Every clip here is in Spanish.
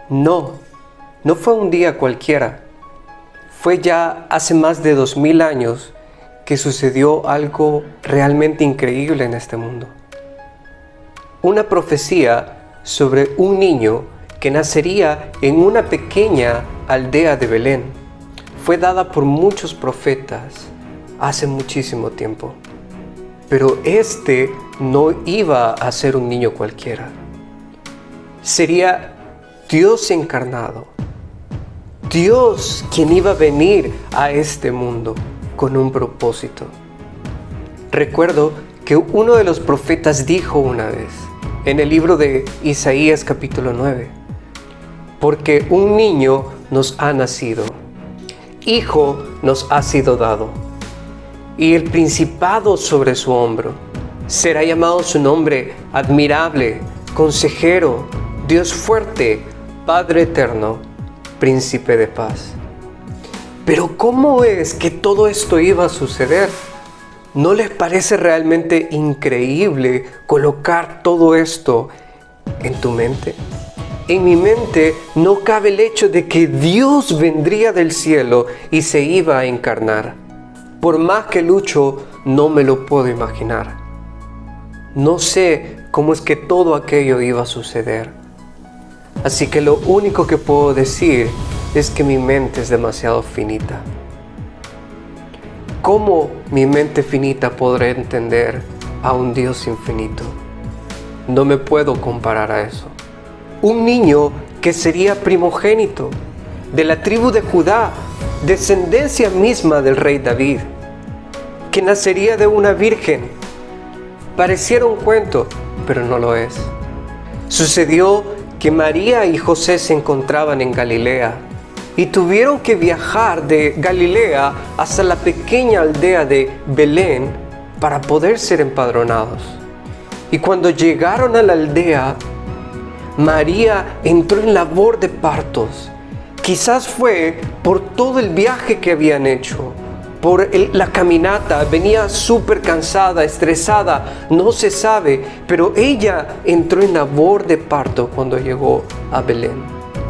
No, no fue un día cualquiera. Fue ya hace más de 2000 años que sucedió algo realmente increíble en este mundo. Una profecía sobre un niño que nacería en una pequeña aldea de Belén fue dada por muchos profetas hace muchísimo tiempo. Pero este no iba a ser un niño cualquiera. Sería Dios encarnado. Dios quien iba a venir a este mundo con un propósito. Recuerdo que uno de los profetas dijo una vez en el libro de Isaías capítulo 9: porque un niño nos ha nacido, hijo nos ha sido dado, y el principado sobre su hombro. Será llamado su nombre admirable, consejero, Dios fuerte, Padre eterno, Príncipe de paz. Pero ¿cómo es que todo esto iba a suceder? ¿No les parece realmente increíble colocar todo esto en tu mente? En mi mente no cabe el hecho de que Dios vendría del cielo y se iba a encarnar. Por más que lucho, no me lo puedo imaginar. No sé cómo es que todo aquello iba a suceder. Así que lo único que puedo decir es que mi mente es demasiado finita. ¿Cómo mi mente finita podrá entender a un Dios infinito? No me puedo comparar a eso. Un niño que sería primogénito de la tribu de Judá, descendencia misma del rey David, que nacería de una virgen. Pareciera un cuento, pero no lo es. Sucedió que María y José se encontraban en Galilea y tuvieron que viajar de Galilea hasta la pequeña aldea de Belén para poder ser empadronados. Y cuando llegaron a la aldea, María entró en labor de partos. Quizás fue por todo el viaje que habían hecho, por la caminata, venía súper cansada, estresada, no se sabe, pero ella entró en labor de parto cuando llegó a Belén.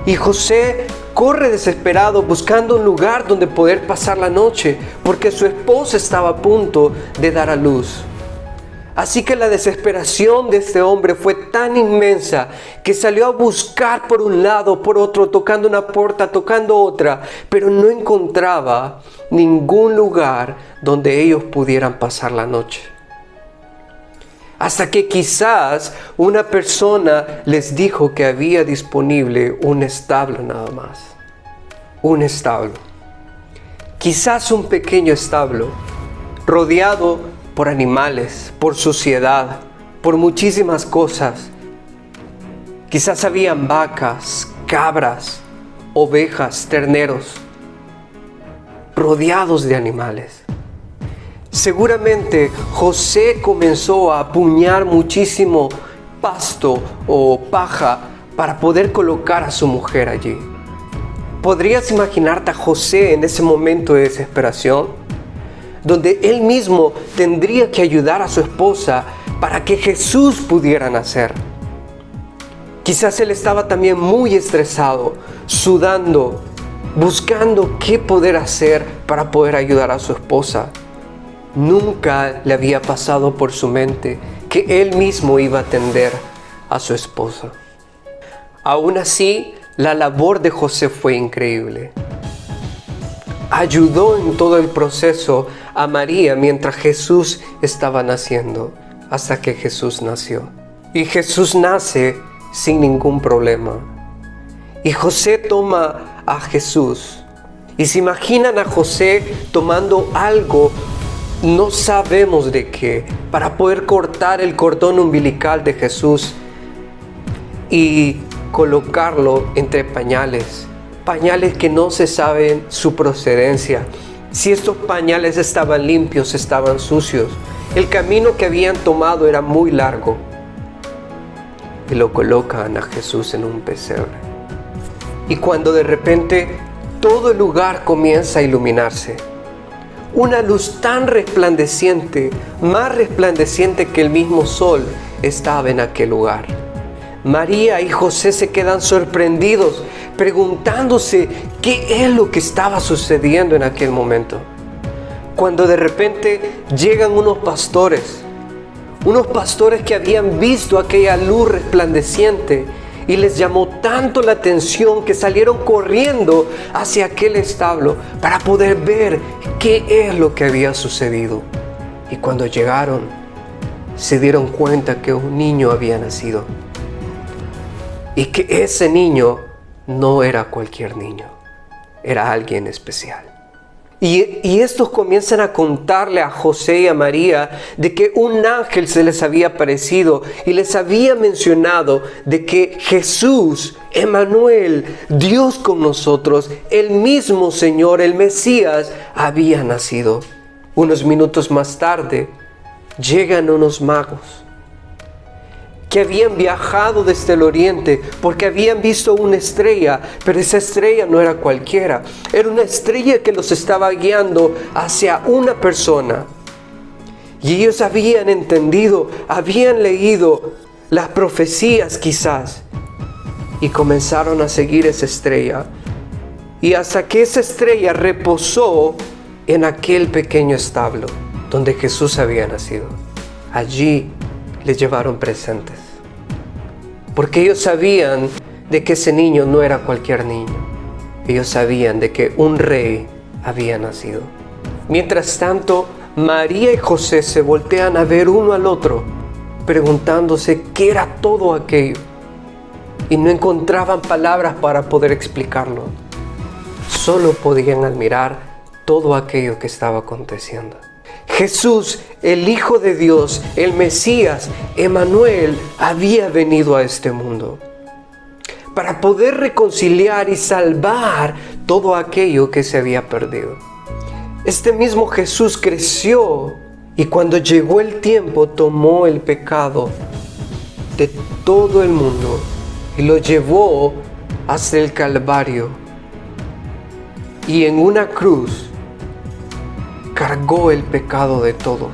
Y José corre desesperado buscando un lugar donde poder pasar la noche, porque su esposa estaba a punto de dar a luz. Así que la desesperación de este hombre fue tan inmensa que salió a buscar por un lado, por otro, tocando una puerta, tocando otra, pero no encontraba ningún lugar donde ellos pudieran pasar la noche. Hasta que quizás una persona les dijo que había disponible un establo nada más. Un establo. Quizás un pequeño establo rodeado por animales, por suciedad, por muchísimas cosas. Quizás habían vacas, cabras, ovejas, terneros, rodeados de animales. Seguramente José comenzó a apuñar muchísimo pasto o paja para poder colocar a su mujer allí. ¿Podrías imaginarte a José en ese momento de desesperación, donde él mismo tendría que ayudar a su esposa para que Jesús pudiera nacer? Quizás él estaba también muy estresado, sudando, buscando qué poder hacer para poder ayudar a su esposa. Nunca le había pasado por su mente que él mismo iba a atender a su esposa. Aún así, la labor de José fue increíble. Ayudó en todo el proceso a María mientras Jesús estaba naciendo, hasta que Jesús nació. Y Jesús nace sin ningún problema. Y José toma a Jesús. Y se imaginan a José tomando algo, no sabemos de qué, para poder cortar el cordón umbilical de Jesús y colocarlo entre pañales. Pañales que no se sabe su procedencia. Si estos pañales estaban limpios, estaban sucios. El camino que habían tomado era muy largo. Y lo colocan a Jesús en un pesebre. Y cuando de repente todo el lugar comienza a iluminarse, una luz tan resplandeciente, más resplandeciente que el mismo sol, estaba en aquel lugar. María y José se quedan sorprendidos, preguntándose qué es lo que estaba sucediendo en aquel momento. Cuando de repente llegan unos pastores que habían visto aquella luz resplandeciente y les llamó tanto la atención que salieron corriendo hacia aquel establo para poder ver qué es lo que había sucedido. Y cuando llegaron, se dieron cuenta que un niño había nacido y que ese niño no era cualquier niño, era alguien especial. Y estos comienzan a contarle a José y a María de que un ángel se les había aparecido y les había mencionado de que Jesús, Emmanuel, Dios con nosotros, el mismo Señor, el Mesías, había nacido. Unos minutos más tarde, llegan unos magos que habían viajado desde el oriente porque habían visto una estrella, pero esa estrella no era cualquiera, era una estrella que los estaba guiando hacia una persona. Y ellos habían entendido, habían leído las profecías quizás, y comenzaron a seguir esa estrella. Y hasta que esa estrella reposó en aquel pequeño establo donde Jesús había nacido. Allí le llevaron presentes, porque ellos sabían de que ese niño no era cualquier niño. Ellos sabían de que un rey había nacido. Mientras tanto, María y José se voltean a ver uno al otro, preguntándose qué era todo aquello, y no encontraban palabras para poder explicarlo. Solo podían admirar todo aquello que estaba aconteciendo. Jesús, el Hijo de Dios, el Mesías, Emmanuel, había venido a este mundo para poder reconciliar y salvar todo aquello que se había perdido. Este mismo Jesús creció y cuando llegó el tiempo tomó el pecado de todo el mundo y lo llevó hasta el Calvario, y en una cruz cargó el pecado de todos.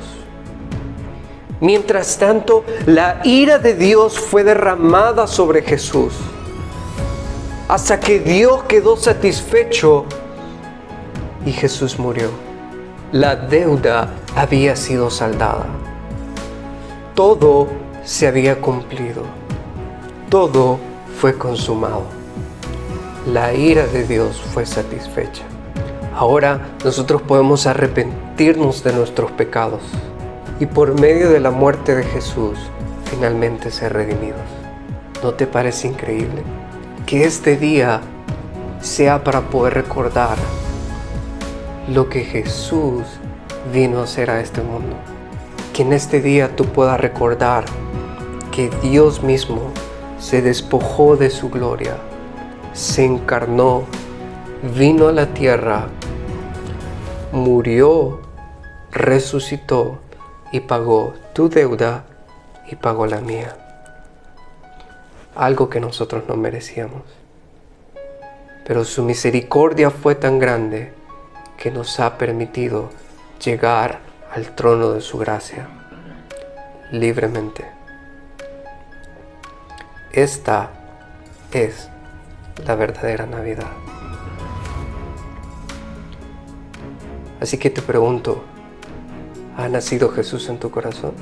Mientras tanto, la ira de Dios fue derramada sobre Jesús, hasta que Dios quedó satisfecho y Jesús murió. La deuda había sido saldada. Todo se había cumplido. Todo fue consumado. La ira de Dios fue satisfecha. Ahora nosotros podemos arrepentirnos de nuestros pecados y por medio de la muerte de Jesús finalmente ser redimidos. ¿No te parece increíble? Que este día sea para poder recordar lo que Jesús vino a hacer a este mundo. Que en este día tú puedas recordar que Dios mismo se despojó de su gloria, se encarnó, vino a la tierra, murió, resucitó y pagó tu deuda y pagó la mía. Algo que nosotros no merecíamos. Pero su misericordia fue tan grande que nos ha permitido llegar al trono de su gracia libremente. Esta es la verdadera Navidad. Así que te pregunto, ¿ha nacido Jesús en tu corazón?